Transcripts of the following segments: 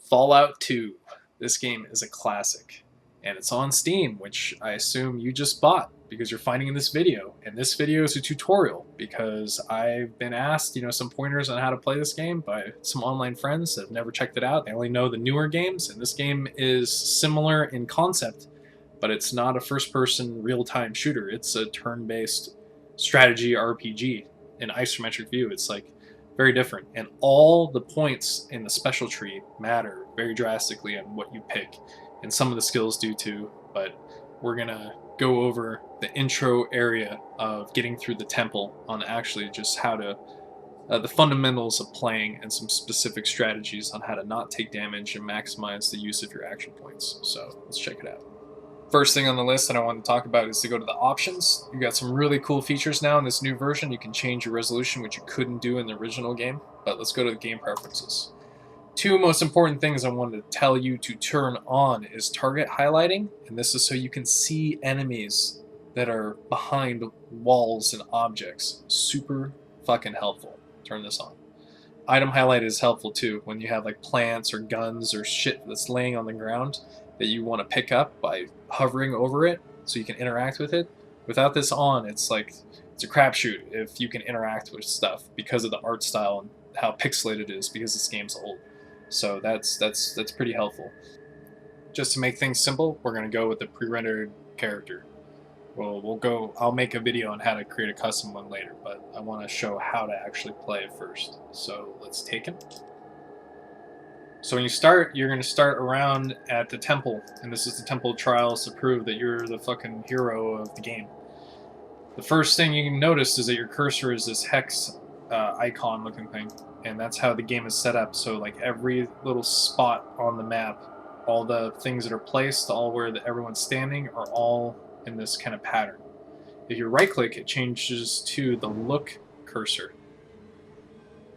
Fallout 2. This game is a classic, and it's on Steam, which I assume you just bought because you're finding in this video. And this video is a tutorial because I've been asked, some pointers on how to play this game by some online friends that have never checked it out. They only know the newer games, and this game is similar in concept, but it's not a first-person real-time shooter. It's a turn-based strategy RPG in isometric view. It's like very different, and all the points in the special tree matter very drastically on what you pick, and some of the skills do too. But we're gonna go over the intro area of getting through the temple on actually just how to the fundamentals of playing and some specific strategies on how to not take damage and maximize the use of your action points. So let's check it out. First thing on the list that I want to talk about is to go to the options. You got some really cool features now in this new version. You can change your resolution, which you couldn't do in the original game. But let's go to the game preferences. Two most important things I wanted to tell you to turn on is target highlighting, and this is so you can see enemies that are behind walls and objects. Super fucking helpful. Turn this on. Item highlight is helpful too when you have like plants or guns or shit that's laying on the ground that you want to pick up by hovering over it so you can interact with it. Without this on, it's a crapshoot if you can interact with stuff because of the art style and how pixelated it is because this game's old. So that's pretty helpful. Just to make things simple, we're gonna go with the pre-rendered character. I'll make a video on how to create a custom one later, but I want to show how to actually play it first. So let's take him. So when you start, you're going to start around at the temple, and this is the temple trials to prove that you're the fucking hero of the game. The first thing you can notice is that your cursor is this hex icon looking thing, and that's how the game is set up. So like every little spot on the map, all the things that are placed, all where everyone's standing, are all in this kind of pattern. If you right click, it changes to the look cursor,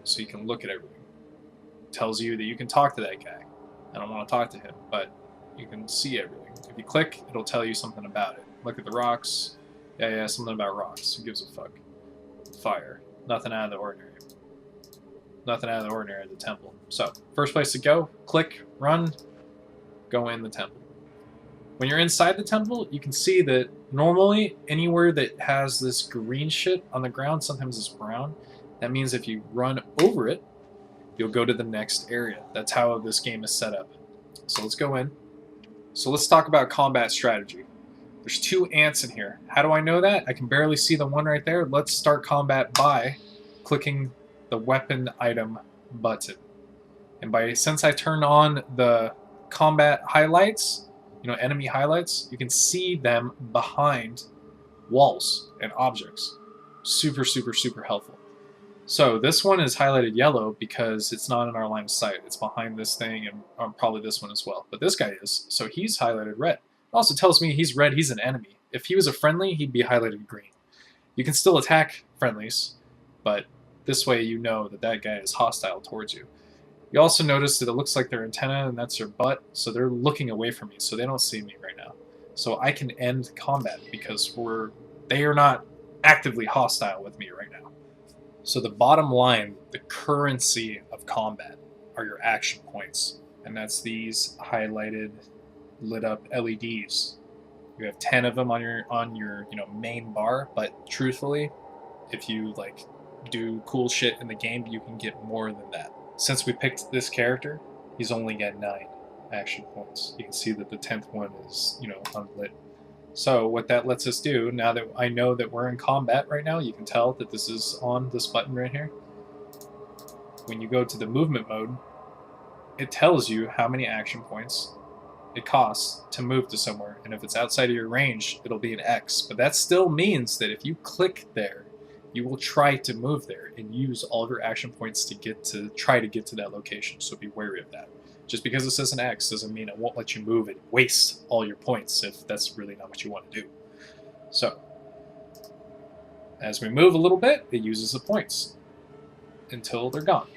so you can look at everything. Tells you that you can talk to that guy. I don't want to talk to him, but you can see everything. If you click, it'll tell you something about it. Look at the rocks. Yeah, something about rocks. Who gives a fuck? Fire. Nothing out of the ordinary. Nothing out of the ordinary at the temple. So, first place to go, click, run, go in the temple. When you're inside the temple, you can see that normally anywhere that has this green shit on the ground, sometimes it's brown. That means if you run over it, you'll go to the next area. That's how this game is set up. So let's go in. So let's talk about combat strategy. There's two ants in here. How do I know that? I can barely see the one right there. Let's start combat by clicking the weapon item button. And since I turned on the combat highlights, enemy highlights, you can see them behind walls and objects. Super, super, super helpful. So this one is highlighted yellow because it's not in our line of sight. It's behind this thing and probably this one as well. But this guy is, so he's highlighted red. It also tells me he's red, he's an enemy. If he was a friendly, he'd be highlighted green. You can still attack friendlies, but this way you know that that guy is hostile towards you. You also notice that it looks like their antenna and that's their butt, so they're looking away from me, so they don't see me right now. So I can end combat because they are not actively hostile with me right now. So the bottom line, the currency of combat, are your action points, and that's these highlighted, lit up LEDs. You have 10 of them on your main bar, but truthfully, if you do cool shit in the game, you can get more than that. Since we picked this character, he's only got 9 action points. You can see that the 10th one is unlit. So what that lets us do, now that I know that we're in combat right now, you can tell that this is on this button right here. When you go to the movement mode, it tells you how many action points it costs to move to somewhere. And if it's outside of your range, it'll be an X. But that still means that if you click there, you will try to move there and use all of your action points to try to get to that location. So be wary of that. Just because it says an X doesn't mean it won't let you move and waste all your points if that's really not what you want to do. So, as we move a little bit, it uses the points until they're gone.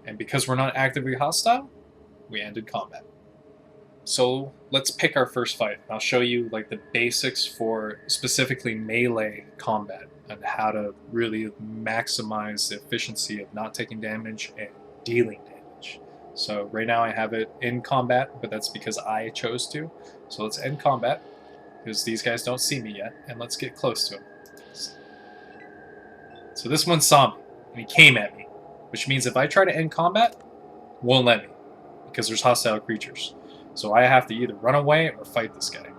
And because we're not actively hostile, we ended combat. So let's pick our first fight. I'll show you the basics for specifically melee combat and how to really maximize the efficiency of not taking damage and dealing damage. So right now I have it in combat, but that's because I chose to. So let's end combat, because these guys don't see me yet, and let's get close to him. So this one saw me, and he came at me, which means if I try to end combat, won't let me, because there's hostile creatures. So I have to either run away or fight this guy.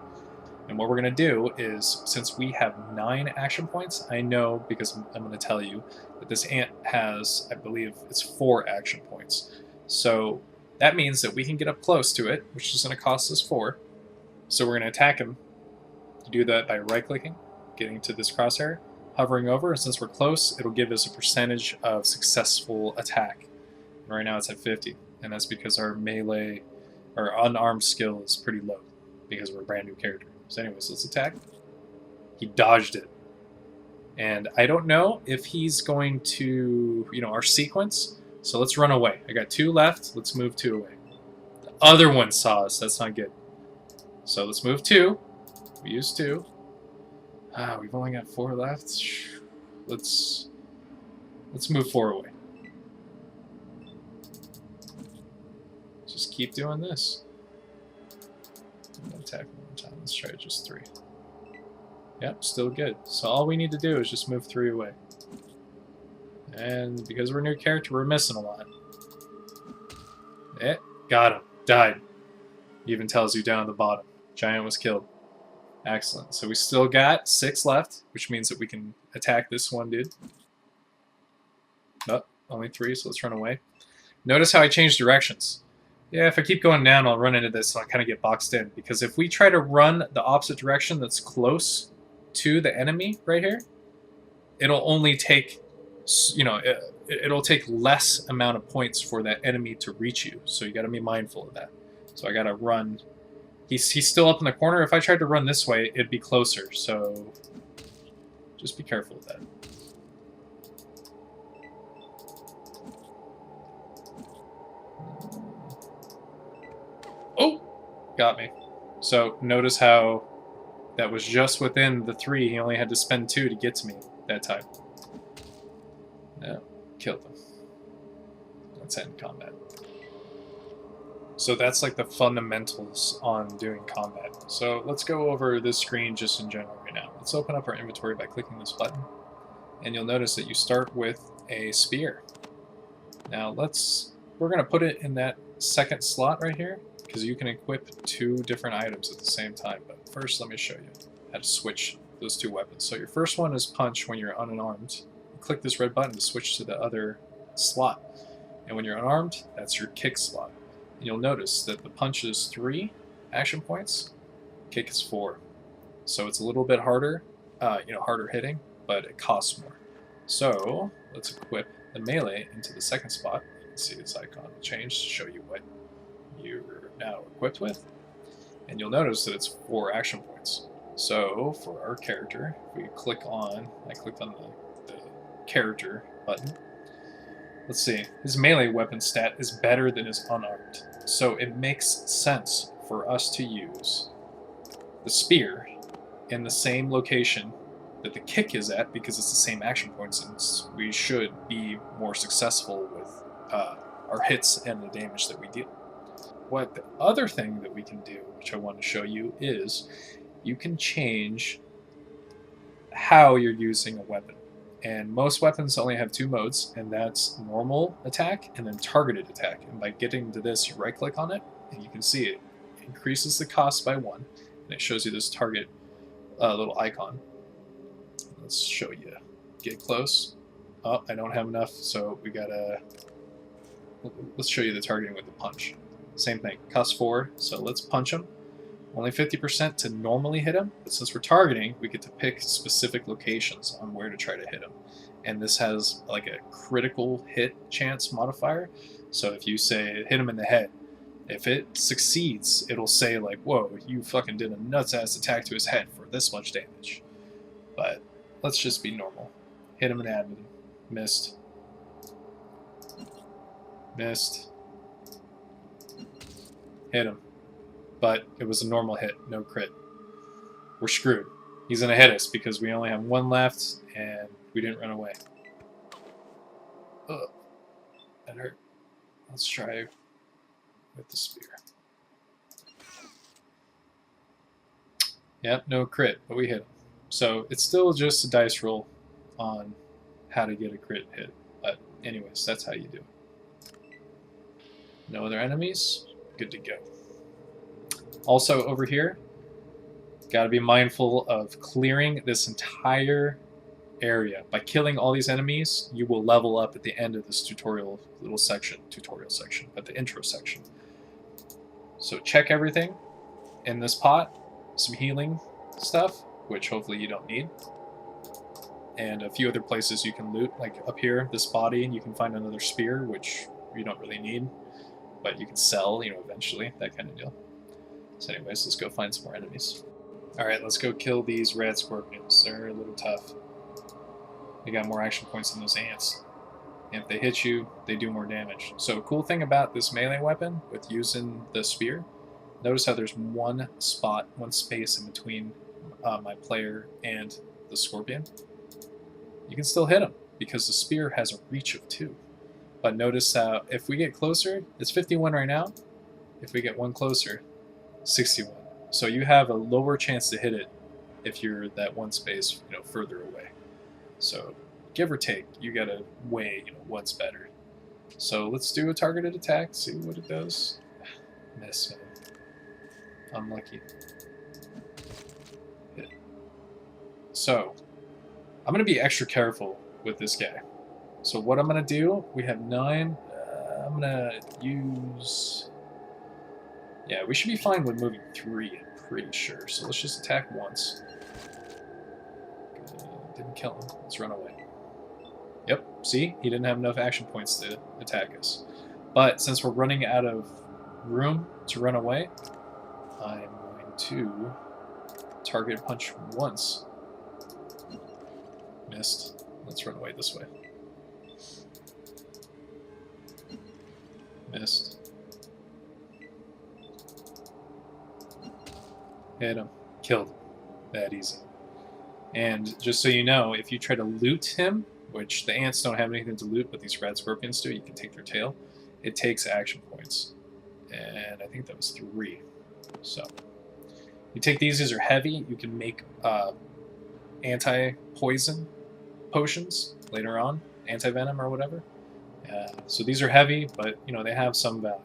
And what we're going to do is, since we have 9 action points, I know, because I'm going to tell you, that this ant has, I believe, it's 4 action points. So that means that we can get up close to it, which is going to cost us 4. So we're going to attack him. You do that by right-clicking, getting to this crosshair, hovering over, and since we're close, it'll give us a percentage of successful attack. And right now it's at 50, and that's because our melee, our unarmed skill is pretty low, because we're a brand new character. So anyways, let's attack. He dodged it. And I don't know if he's going to, our sequence. So let's run away. I got 2 left. Let's move 2 away. The other one saw us. That's not good. So let's move 2. We used 2. We've only got 4 left. Let's move 4 away. Just keep doing this. Attack one more time. Let's try just 3. Yep, still good. So all we need to do is just move 3 away. And because we're a new character, we're missing a lot. Got him. Died. Even tells you down at the bottom. Giant was killed. Excellent. So we still got 6 left, which means that we can attack this one dude. Nope, only 3, so let's run away. Notice how I changed directions. Yeah, if I keep going down, I'll run into this, and I'll kind of get boxed in. Because if we try to run the opposite direction that's close to the enemy right here, it'll only take, it'll take less amount of points for that enemy to reach you. So you got to be mindful of that. So I got to run. He's still up in the corner. If I tried to run this way, it'd be closer. So just be careful with that. Oh, got me. So notice how that was just within the 3. He only had to spend 2 to get to me that time. Yeah, killed him. Let's end combat. So that's like the fundamentals on doing combat. So let's go over this screen just in general right now. Let's open up our inventory by clicking this button. And you'll notice that you start with a spear. Now we're going to put it in that second slot right here, because you can equip 2 different items at the same time. But first, let me show you how to switch those 2 weapons. So your first one is punch when you're unarmed. You click this red button to switch to the other slot. And when you're unarmed, that's your kick slot. And you'll notice that the punch is 3 action points, kick is 4. So it's a little bit harder, harder hitting, but it costs more. So let's equip the melee into the second spot. You can see this icon will change to show you what you're now equipped with. And you'll notice that it's 4 action points. So for our character, if we click on, I clicked on the character button. Let's see, his melee weapon stat is better than his unarmed. So it makes sense for us to use the spear in the same location that the kick is at, because it's the same action points, and we should be more successful with our hits and the damage that we deal. What the other thing that we can do, which I want to show you, is you can change how you're using a weapon. And most weapons only have 2 modes, and that's normal attack and then targeted attack. And by getting to this, you right click on it, and you can see it increases the cost by 1, and it shows you this target little icon. Let's show you. Get close. Oh, I don't have enough, so we gotta... Let's show you the targeting with the punch. Same thing, cost 4, so let's punch him. Only 50% to normally hit him, but since we're targeting, we get to pick specific locations on where to try to hit him. And this has like a critical hit chance modifier. So if you say hit him in the head, if it succeeds, it'll say like, whoa, you fucking did a nuts-ass attack to his head for this much damage. But let's just be normal. Hit him in the abdomen. Missed. Missed. Hit him. But it was a normal hit, no crit. We're screwed. He's gonna hit us because we only have 1 left and we didn't run away. Ugh. That hurt. Let's try with the spear. Yep, no crit, but we hit him. So it's still just a dice roll on how to get a crit hit. But anyways, that's how you do it. No other enemies? Good to go. Also over here, got to be mindful of clearing this entire area. By killing all these enemies, you will level up at the end of this tutorial section, at the intro section. So check everything in this pot, some healing stuff, which hopefully you don't need, and a few other places you can loot, like up here, this body, and you can find another spear, which you don't really need, but you can sell, eventually, that kind of deal. So anyways, let's go find some more enemies. Alright, let's go kill these red scorpions. They're a little tough. They got more action points than those ants. And if they hit you, they do more damage. So cool thing about this melee weapon with using the spear, notice how there's one space in between my player and the scorpion. You can still hit him because the spear has a reach of 2. But notice how if we get closer, it's 51 right now. If we get one closer, 61. So you have a lower chance to hit it if you're that one space, further away. So give or take, you gotta weigh, what's better. So let's do a targeted attack, see what it does. Miss, man. Unlucky. Hit. So I'm gonna be extra careful with this guy. So what I'm gonna do, we have 9. I'm gonna use. Yeah, we should be fine with moving 3, I'm pretty sure. So let's just attack once. Didn't kill him. Let's run away. Yep, see? He didn't have enough action points to attack us. But since we're running out of room to run away, I'm going to target punch once. Missed. Let's run away this way. Missed. Hit him. Killed him. That easy. And just so you know, if you try to loot him, which the ants don't have anything to loot, but these red scorpions do, you can take their tail, it takes action points. And I think that was 3. So, you take these are heavy, you can make anti-poison potions later on, anti-venom or whatever. So these are heavy, but they have some value.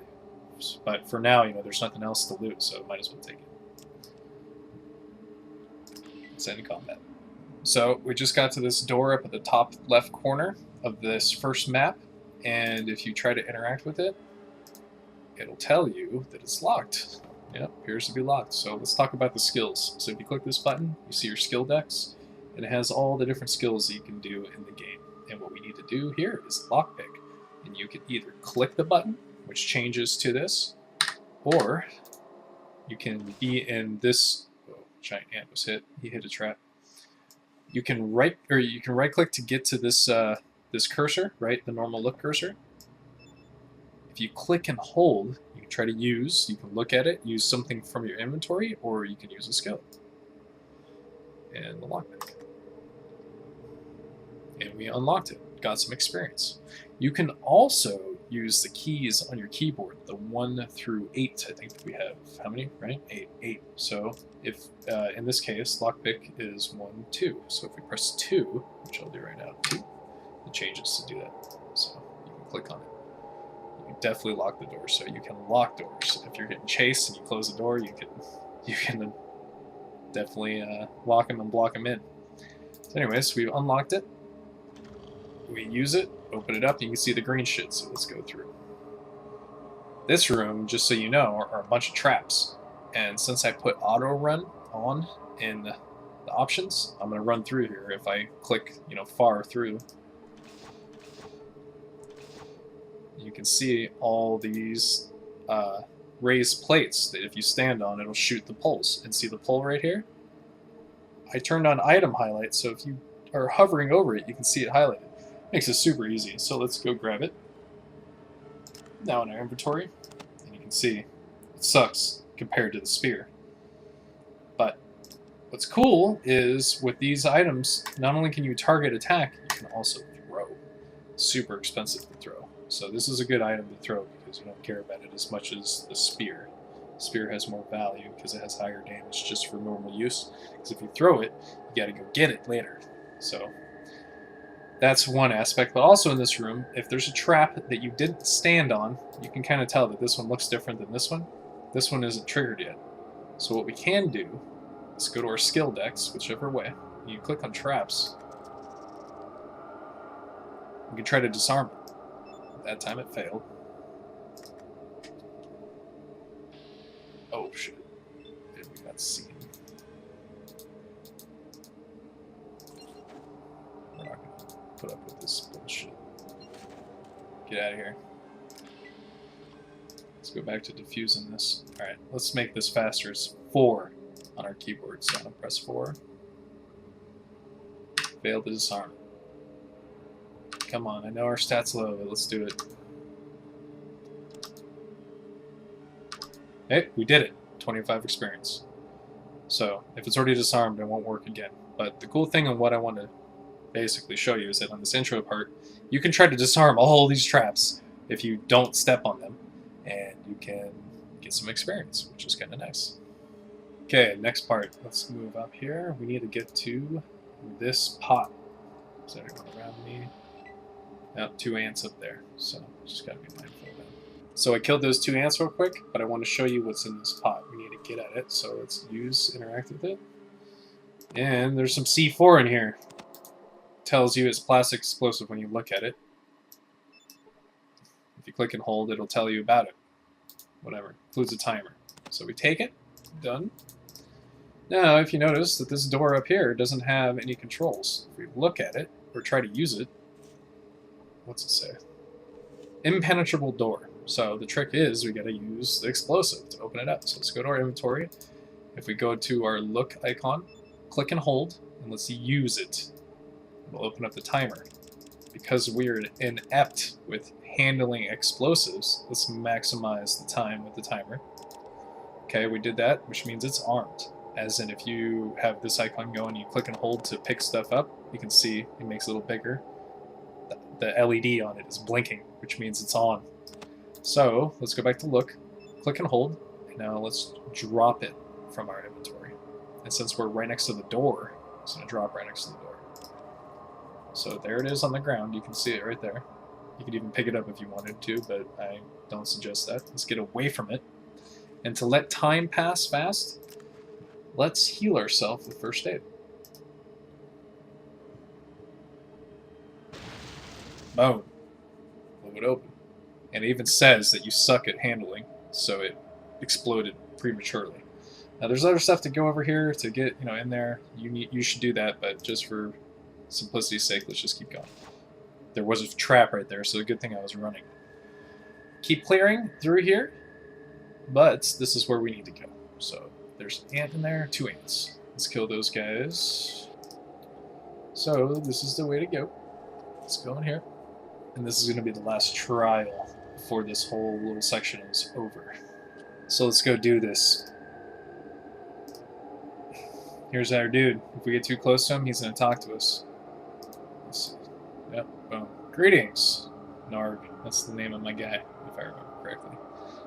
But for now, there's nothing else to loot, so might as well take it. Let's end combat. So we just got to this door up at the top left corner of this first map, and if you try to interact with it, it'll tell you that it's locked. Yep, appears to be locked. So let's talk about the skills. So if you click this button, you see your skill decks, and it has all the different skills that you can do in the game. And what we need to do here is lockpick. And you can either click the button, which changes to this, or you can be in this. Oh, giant ant was hit. He hit a trap. You can right click to get to this this cursor, right? The normal look cursor. If you click and hold, you can try to use. You can look at it, use something from your inventory, or you can use a skill. And the lockpick. And we unlocked it. Got some experience. You can also use the keys on your keyboard, the 1 through 8. I think we have how many? Right? 8. So if in this case, lockpick is 1, 2. So if we press 2, which I'll do right now, 2, it changes to do that. So you can click on it. You can definitely lock the door. So you can lock doors. If you're getting chased and you close the door, you can definitely lock them and block them in. So anyways, we've unlocked it. We use it, open it up, you can see the green shit, so let's go through. This room, just so you know, are a bunch of traps. And since I put auto run on in the options, I'm going to run through here. If I click, far through, you can see all these raised plates that if you stand on, it'll shoot the poles. And see the pole right here? I turned on item highlight, so if you are hovering over it, you can see it highlighted. Makes it super easy, so let's go grab it. Now in our inventory, and you can see it sucks compared to the spear. But what's cool is with these items, not only can you target attack, you can also throw. It's super expensive to throw. So this is a good item to throw because because you don't care about it as much as the spear. Spear has more value because it has higher damage just for normal use. Because if you throw it, you got to go get it later. So that's one aspect. But also in this room, if there's a trap that you didn't stand on, you can kind of tell that this one looks different than this one. This one isn't triggered yet. So what we can do is go to our skill decks, whichever way. You click on traps. You can try to disarm it. That time it failed. Oh shit. And we got seen. We're not gonna put up with this bullshit. Get out of here. Let's go back to diffusing this. Alright, let's make this faster. It's 4 on our keyboard, so I'm gonna press 4. Fail to disarm. Come on, I know our stats low, but let's do it. Hey, we did it. 25 experience. So, if it's already disarmed, it won't work again. But the cool thing and what I want to basically show you is that on this intro part, you can try to disarm all these traps if you don't step on them, and you can get some experience, which is kind of nice. Okay, next part. Let's move up here. We need to get to this pot. Is there anyone around me? Now, 2 ants up there, so just gotta be mindful of that. So I killed those 2 ants real quick, but I want to show you what's in this pot. We need to get at it, so let's interact with it. And there's some C4 in here. Tells you it's plastic explosive when you look at it. If you click and hold, it'll tell you about it. Whatever, includes a timer. So we take it, done. Now, if you notice that this door up here doesn't have any controls, if we look at it, or try to use it, what's it say? Impenetrable door. So the trick is we gotta use the explosive to open it up. So let's go to our inventory. If we go to our look icon, click and hold, and let's use it. We'll open up the timer. Because we're inept with handling explosives, let's maximize the time with the timer. Okay, we did that, which means it's armed. As in, if you have this icon going, you click and hold to pick stuff up, you can see it makes it a little bigger. The LED on it is blinking, which means it's on. So let's go back to look, click and hold, and now let's drop it from our inventory. And since we're right next to the door, it's going to drop right next to the door. So there it is on the ground. You can see it right there. You could even pick it up if you wanted to, but I don't suggest that. Let's get away from it. And to let time pass fast, let's heal ourselves with first aid. Boom. Blew it open. And it even says that you suck at handling, so it exploded prematurely. Now there's other stuff to go over here to get in there. You should do that, but just for simplicity's sake, let's just keep going. There was a trap right there, so a good thing I was running. Keep clearing through here, but this is where we need to go. So there's an ant in there, 2 ants. Let's kill those guys. So this is the way to go. Let's go in here. And this is going to be the last trial before this whole little section is over. So let's go do this. Here's our dude. If we get too close to him, he's going to talk to us. Let's see. Yep, boom. Greetings, Narg. That's the name of my guy, if I remember correctly.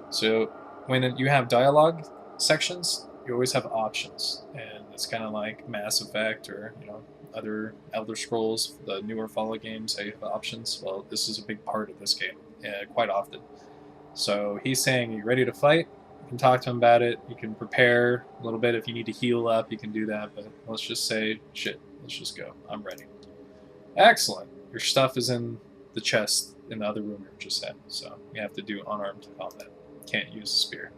So when you have dialogue sections, you always have options. And it's kind of like Mass Effect or, other Elder Scrolls, the newer Fallout games, they have options. Well, this is a big part of this game, quite often. So he's saying, are you ready to fight? You can talk to him about it. You can prepare a little bit. If you need to heal up, you can do that. But let's just say, shit, let's just go. I'm ready. Excellent. Your stuff is in the chest in the other room you were just at. So you have to do unarmed combat. Can't use a spear.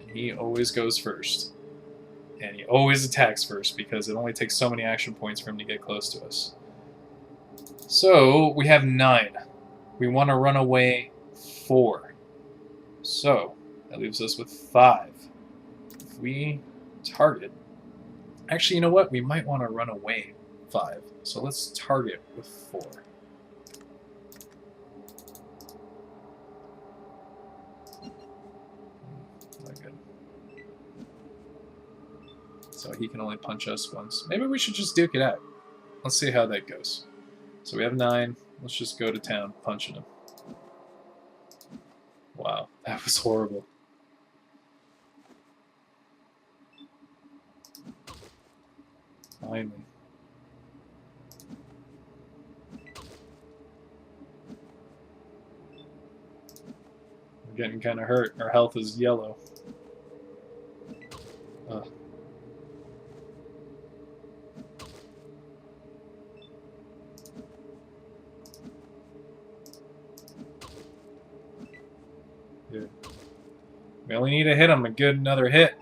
And he always goes first. And he always attacks first because it only takes so many action points for him to get close to us. So we have 9. We want to run away 4. So that leaves us with 5. If we target... Actually, you know what? We might want to run away 5. So let's target with 4. Not good. So he can only punch us once. Maybe we should just duke it out. Let's see how that goes. So we have 9. Let's just go to town punching him. Wow, that was horrible. Finally. We're getting kind of hurt. Our health is yellow. Ugh. Dude. We only need to hit him a good another hit.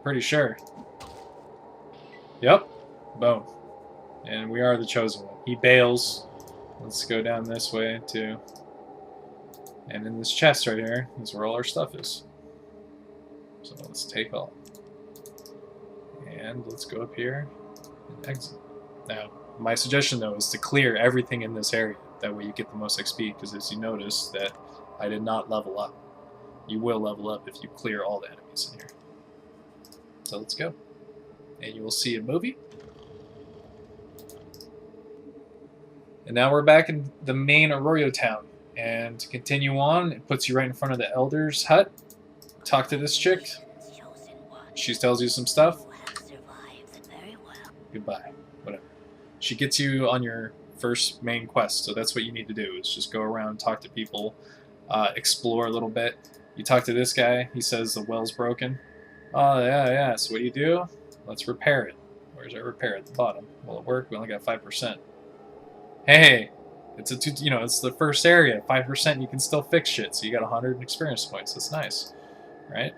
Pretty sure. Yep. Boom. And we are the chosen one. He bails. Let's go down this way too. And in this chest right here is where all our stuff is. So let's take all. And let's go up here and exit. Now, my suggestion though is to clear everything in this area. That way you get the most XP, because as you notice that I did not level up. You will level up if you clear all the enemies in here. So let's go. And you will see a movie. And now we're back in the main Arroyo town. And to continue on, it puts you right in front of the Elder's hut. Talk to this chick. She tells you some stuff. Goodbye. Whatever. She gets you on your first main quest, so that's what you need to do. Is just go around, talk to people, explore a little bit. You talk to this guy. He says the well's broken. Oh, yeah. So what do? Let's repair it. Where's our repair? At the bottom. Will it work? We only got 5%. Hey, it's it's the first area. 5% you can still fix shit. So you got 100 experience points. That's nice, right?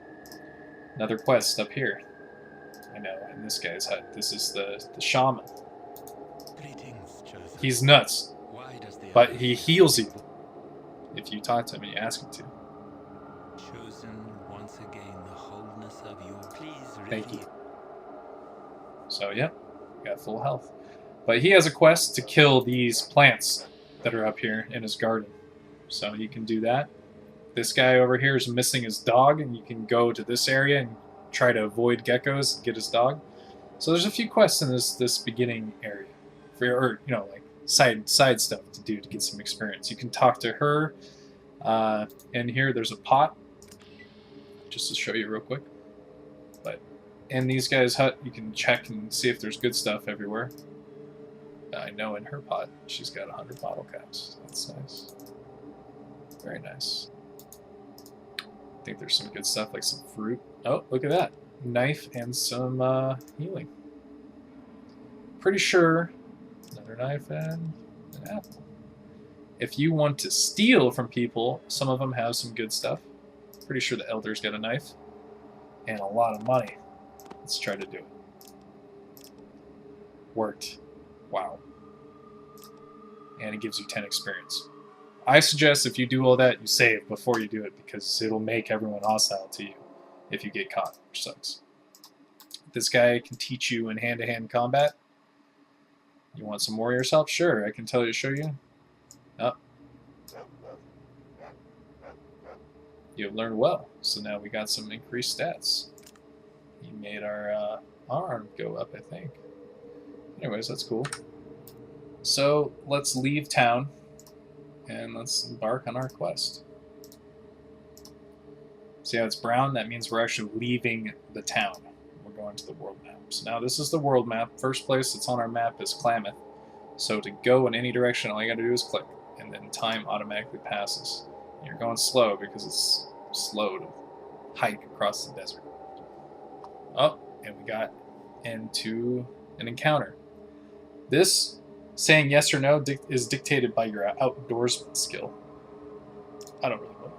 Another quest up here. I know, in this guy's hut. This is the shaman. He's nuts, but he heals you if you talk to him and you ask him to. Chosen once again the wholeness of you. Please. Thank you. So yeah, got full health. But he has a quest to kill these plants that are up here in his garden. So you can do that. This guy over here is missing his dog, and you can go to this area and try to avoid geckos and get his dog. So there's a few quests in this beginning area, or like side stuff to do to get some experience. You can talk to her. And here there's a pot, just to show you real quick. But in these guys' hut, you can check and see if there's good stuff everywhere. I know in her pot, she's got 100 bottle caps. That's nice. Very nice. I think there's some good stuff, like some fruit. Oh, look at that. Knife and some healing. Pretty sure another knife and an apple. If you want to steal from people, some of them have some good stuff. Pretty sure the Elder's got a knife and a lot of money. Let's try to do it. Worked. Wow. And it gives you 10 experience. I suggest if you do all that, you save before you do it, because it'll make everyone hostile to you if you get caught, which sucks. This guy can teach you in hand-to-hand combat. You want some warrior's help? Sure, I can show you. Oh. You have learned well, so now we got some increased stats. You made our arm go up, I think. Anyways, that's cool. So let's leave town and let's embark on our quest. See how it's brown? That means we're actually leaving the town. We're going to the world map. So now this is the world map. First place that's on our map is Klamath. So to go in any direction, all you gotta do is click, and then time automatically passes. And you're going slow because it's slow to hike across the desert. Oh, and we got into an encounter. This saying yes or no is dictated by your outdoorsman skill. I don't really want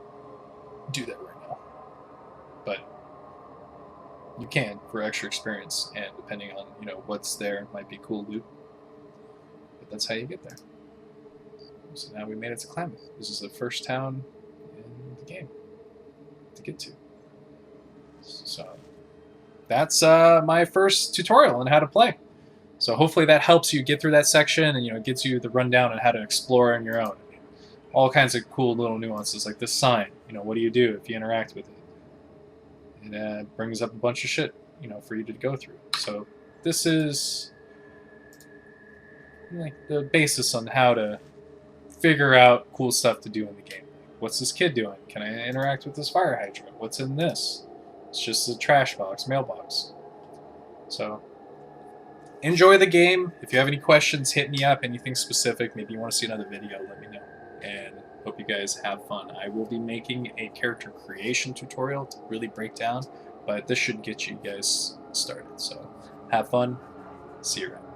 to do that right now, but you can for extra experience, and depending on what's there, it might be cool loot. But that's how you get there. So now we made it to Klamath. This is the first town in the game to get to. So that's my first tutorial on how to play. So hopefully that helps you get through that section, and gets you the rundown on how to explore on your own. All kinds of cool little nuances, like this sign. What do you do if you interact with it? It brings up a bunch of shit, for you to go through. So this is like the basis on how to figure out cool stuff to do in the game. What's this kid doing? Can I interact with this fire hydrant? What's in this? It's just a trash box, mailbox. So enjoy the game. If you have any questions, hit me up. Anything specific, maybe you want to see another video, let me know. And hope you guys have fun. I will be making a character creation tutorial to really break down, but this should get you guys started. So have fun. See you around.